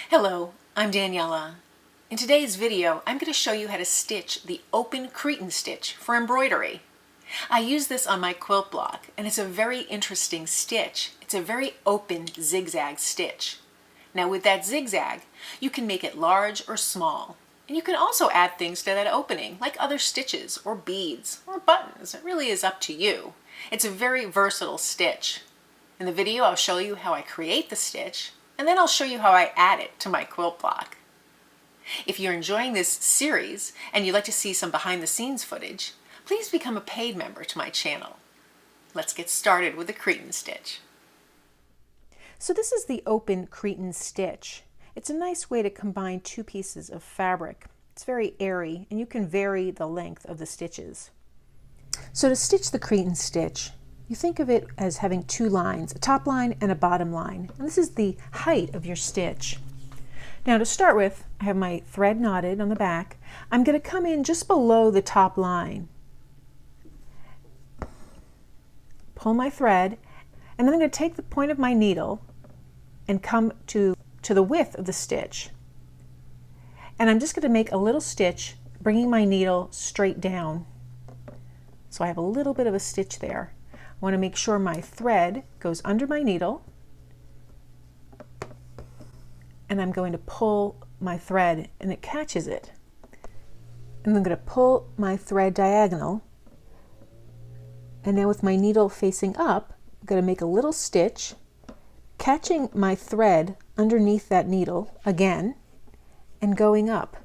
Hello, I'm Daniela. In today's video, I'm going to show you how to stitch the open Cretan stitch for embroidery. I use this on my quilt block, and it's a very interesting stitch. It's a very open zigzag stitch. Now with that zigzag, you can make it large or small. And you can also add things to that opening, like other stitches or beads or buttons. It really is up to you. It's a very versatile stitch. In the video, I'll show you how I create the stitch, and then I'll show you how I add it to my quilt block. If you're enjoying this series and you'd like to see some behind the scenes footage, please become a paid member to my channel. Let's get started with the Cretan stitch. So this is the open Cretan stitch. It's a nice way to combine two pieces of fabric. It's very airy and you can vary the length of the stitches. So to stitch the Cretan stitch, you think of it as having two lines, a top line and a bottom line. And this is the height of your stitch. Now to start with, I have my thread knotted on the back. I'm going to come in just below the top line. Pull my thread, and then I'm going to take the point of my needle and come to the width of the stitch. And I'm just going to make a little stitch, bringing my needle straight down. So I have a little bit of a stitch there. I want to make sure my thread goes under my needle, and I'm going to pull my thread and it catches it. And I'm going to pull my thread diagonal, and now with my needle facing up, I'm going to make a little stitch, catching my thread underneath that needle again and going up.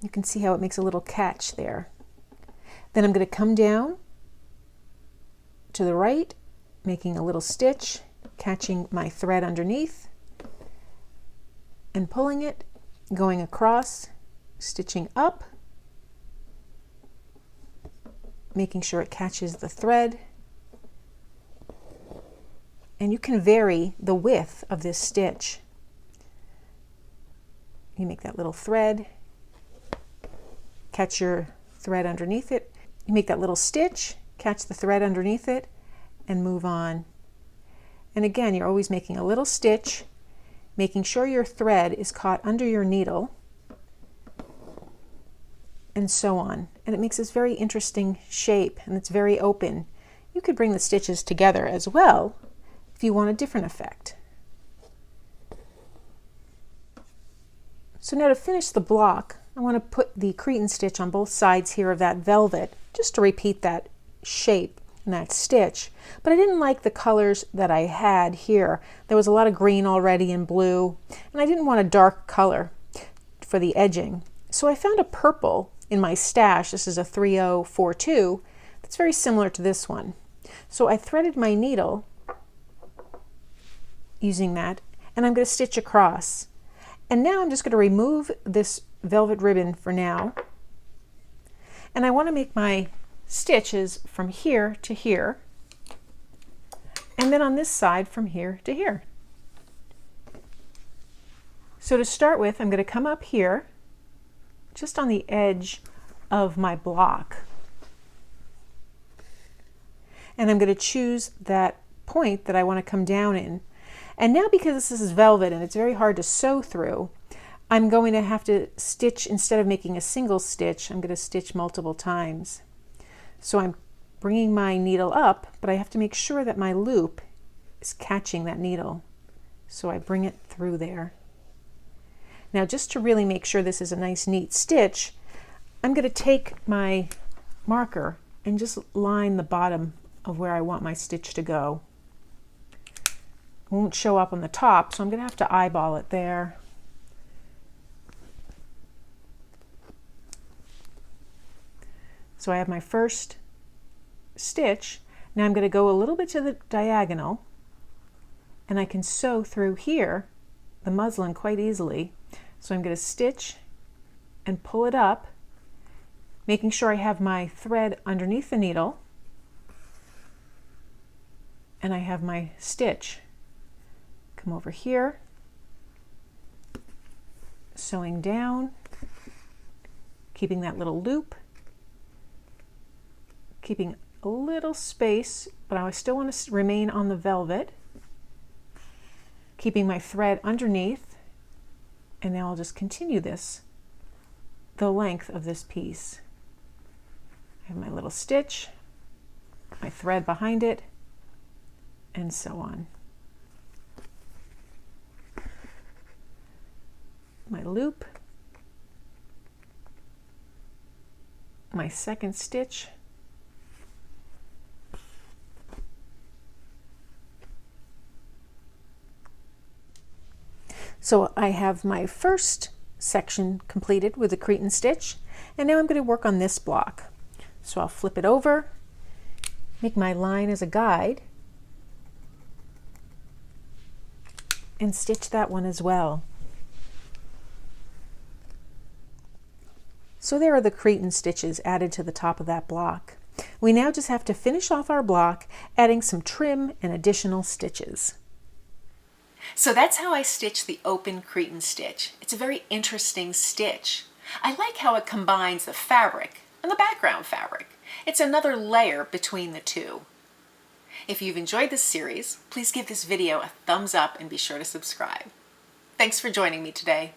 You can see how it makes a little catch there. Then I'm going to come down to the right, making a little stitch, catching my thread underneath and pulling it, going across, stitching up, making sure it catches the thread. And you can vary the width of this stitch. You make that little thread, catch your thread underneath it. You make that little stitch, catch the thread underneath it, and move on. And again, you're always making a little stitch, making sure your thread is caught under your needle, and so on. And it makes this very interesting shape, and it's very open. You could bring the stitches together as well if you want a different effect. So now to finish the block, I want to put the Cretan stitch on both sides here of that velvet, just to repeat that shape and that stitch. But I didn't like the colors that I had here. There was a lot of green already and blue, and I didn't want a dark color for the edging. So I found a purple in my stash. This is a 3042 that's very similar to this one. So I threaded my needle using that, and I'm going to stitch across. And now I'm just going to remove this velvet ribbon for now. And I want to make my stitches from here to here, and then on this side from here to here. So to start with, I'm going to come up here just on the edge of my block, and I'm going to choose that point that I want to come down in. And now, because this is velvet and it's very hard to sew through, I'm going to have to stitch, instead of making a single stitch, I'm going to stitch multiple times. So I'm bringing my needle up, but I have to make sure that my loop is catching that needle. So I bring it through there. Now, just to really make sure this is a nice, neat stitch, I'm going to take my marker and just line the bottom of where I want my stitch to go. It won't show up on the top, so I'm going to have to eyeball it there. So I have my first stitch. Now I'm going to go a little bit to the diagonal, and I can sew through here the muslin quite easily. So I'm going to stitch and pull it up, making sure I have my thread underneath the needle, and I have my stitch. Come over here, sewing down, keeping that little loop, keeping a little space, but I still want to remain on the velvet. keeping my thread underneath, and now I'll just continue this the length of this piece. I have my little stitch, my thread behind it, and so on. My loop, my second stitch, so I have my first section completed with the Cretan stitch, and now I'm going to work on this block. So I'll flip it over, make my line as a guide, and stitch that one as well. So there are the Cretan stitches added to the top of that block. We now just have to finish off our block, adding some trim and additional stitches. So that's how I stitch the open Cretan stitch. It's a very interesting stitch. I like how it combines the fabric and the background fabric. It's another layer between the two. If you've enjoyed this series, please give this video a thumbs up and be sure to subscribe. Thanks for joining me today.